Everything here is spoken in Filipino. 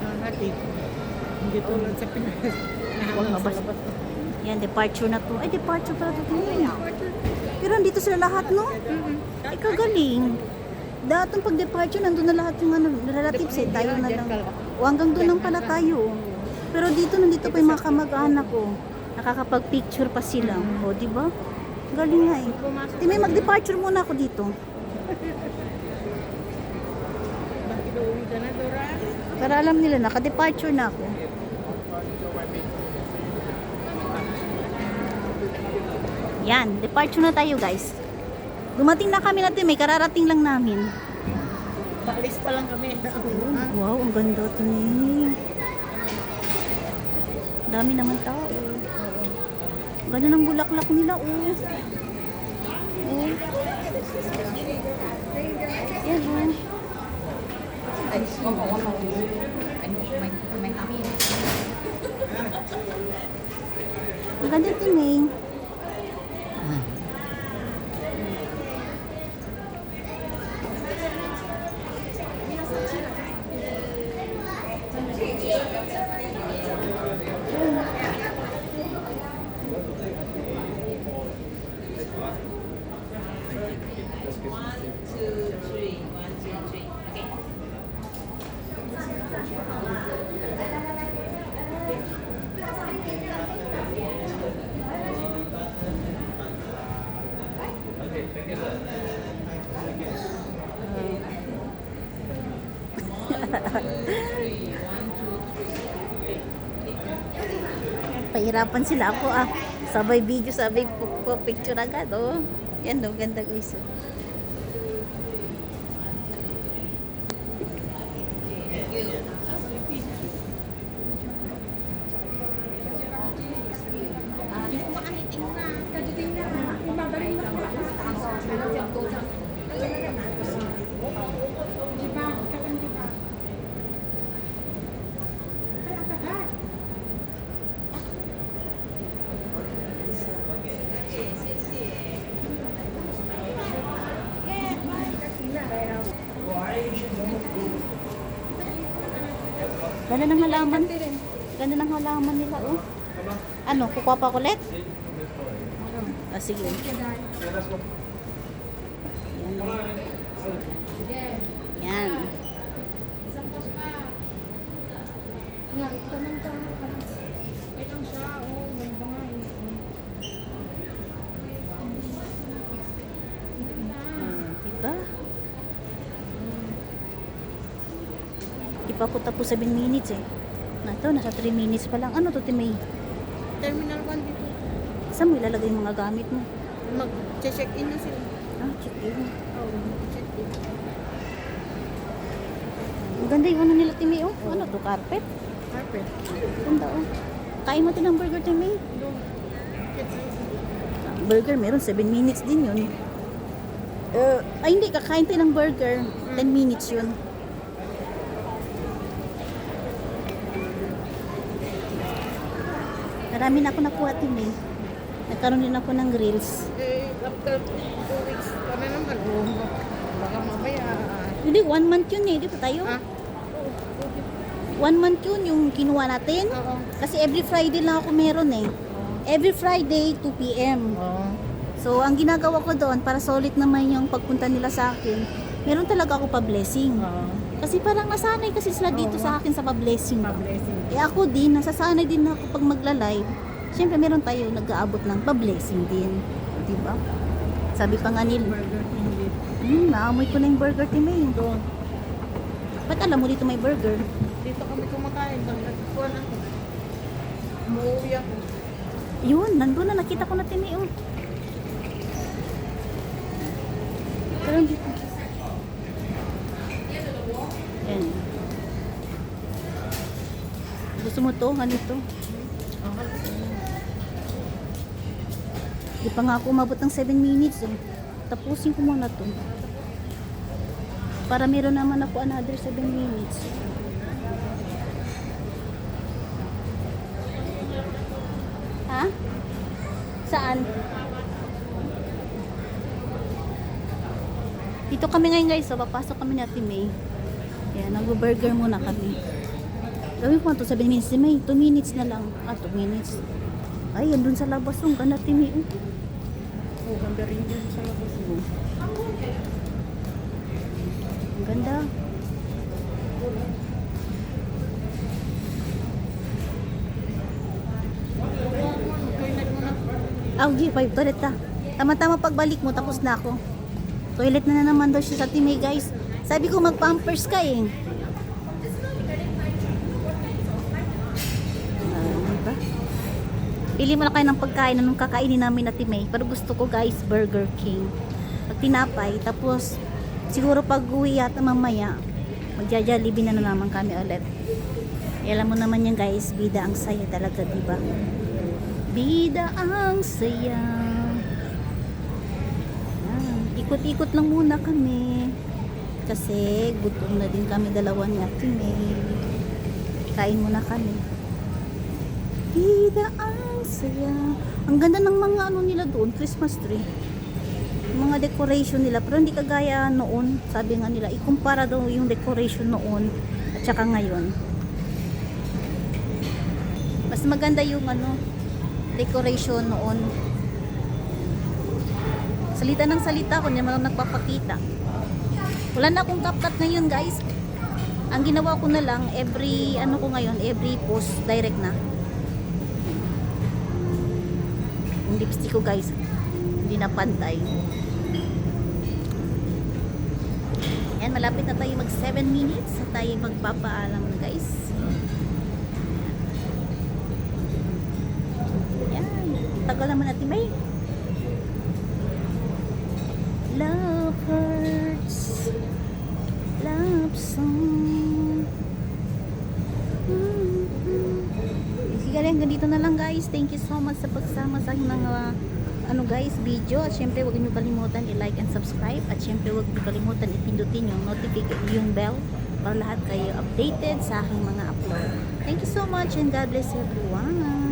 natin. Hindi tulad sa Pinas. Huwag Nahalang sa mabas. labas. Yan, departure na to. Ay, departure pala to. Pero andito sila lahat, no? Ay, kagaling. Datong pag-departure, nandun na lahat yung ano, relatives eh. Tayo na lang. O, hanggang doon lang pala tayo. Pero dito, nandito pa yung mga kamag-anak ko. Nakakapag-picture pa sila. O, di ba? Galing nga eh. May mag-departure muna ako dito. Bakit uuwi ka na, Dora? Para alam nila, naka-departure na ako. Yan, departure na tayo guys. Dumating na kami natin, may kararating lang namin. Paalis pa lang kami. Wow, ang ganda ito ni. Dami naman tao. Ganda ng bulaklak nila, oh. Oh. Yan, oh. Ang ganda ito ni. Pahirapan sila ako ah. Sabay video, sabay picture agad oh. Yan oh, ganda guys. Oh. Ganda ng halaman. Ganda ng halaman nila, oh. Ano, kukuha pa ako ulit? Ah, sige. Yan. Yan. Diba? Di pa ako tapos 7 minutes eh. Nato, nasa 3 minutes pa lang. Ano to, Timay? Terminal 1 dito. Saan mo ilalagay yung mga gamit mo? Mag-check-in na sila. Ah, check-in. Oo, check-in. Ang ganda yung ano nila, Timay, oh. Ano to, carpet? Carpet. Ganda, oh. Kain mo din ng burger, Timay. Doon. Burger, meron 7 minutes din yun. Ay, hindi, kakain tayo ng burger. 10 minutes yun. Marami na ako nakuha, Timay. Nagkaroon din ako ng grills. Eh, after 2 weeks, kami naman. Oh, baka mamaya. Hindi, 1 month yun eh. Di ba tayo? Ah? 1 month yun yung kinuha natin. Oo. Kasi every Friday lang ako meron eh. Every Friday, 2 p.m. Oo. So, ang ginagawa ko doon, para solid naman yung pagpunta nila sa akin, meron talaga ako pa-blessing. Oo. Kasi parang nasanay kasi sila dito sa akin sa pa-blessing. Pa-blessing. Eh ako din, nasasanay din ako pag magla-live. Siyempre, meron tayo nag-aabot ng pa-blessing din. Diba? Sabi pa nga nila, Burger hindi. naamoy ko na yung burger, Timay. Doon. Ba't alam mo dito may burger? Dito kami kumakain. Pag nagkuhan ako. Umuwi ako. Yun, nandun na, nakita ko na, Timay. Oh. Pero hindi ko. Yan. Gusto mo to? Ano to? Di pa nga ako umabot ng 7 minutes eh. Tapusin ko muna to. Para meron naman ako another 7 minutes. Ha? Saan? Dito kami ngayon guys. So, papasok kami natin May. Yan, nag-burger muna kami. Gawin ko nga to 7 minutes si May. 2 minutes na lang. 2 minutes. Ay, andun sa labas yung ganda timi. Oh, ganda rin dyan sa labas mo. Ang ganda. Toilet mo na. Okay, 5 toilet ka. Tama-tama pagbalik mo, tapos na ako. Toilet na naman daw siya sa Timay, guys. Sabi ko mag-pampers ka eh. Diba? Pili mo na kayo ng pagkain anong kakainin namin na Timay. Pero gusto ko, guys, Burger King. Pag tinapay, tapos siguro pag uwi yata mamaya, magja-Jollibee na naman kami ulit. Alam mo naman yan, guys, bida ang saya talaga, diba? Bida ang saya. Ikot-ikot lang muna kami kasi gutom na din kami dalawa ni Ate May. Kain muna kami. Bida ang saya. Ang ganda ng mga ano nila doon, Christmas tree. Mga decoration nila, pero hindi kagaya noon. Sabi nga nila, ikumpara daw yung decoration noon at saka ngayon. Mas maganda yung ano, decoration noon. Salita ng salita ko, naman nagpapakita. Wala na akong CapCut ngayon, guys. Ang ginawa ko na lang, every ano ko ngayon, every post direct na. Yung lipstick ko, guys, hindi na pantay. Yan, malapit na tayo mag 7 minutes na tayo magpapaalam na, guys. Yan, tagal naman natin, May. Love hurts, love song. Sige, hanggang dito na lang, guys. Thank you so much sa pagsama sa aking mga guys, video. At syempre, huwag niyo kalimutan i-like and subscribe. At syempre, huwag niyo kalimutan ipindutin yung notification, yung bell, para lahat kayo updated sa aking mga upload. Thank you so much and God bless everyone.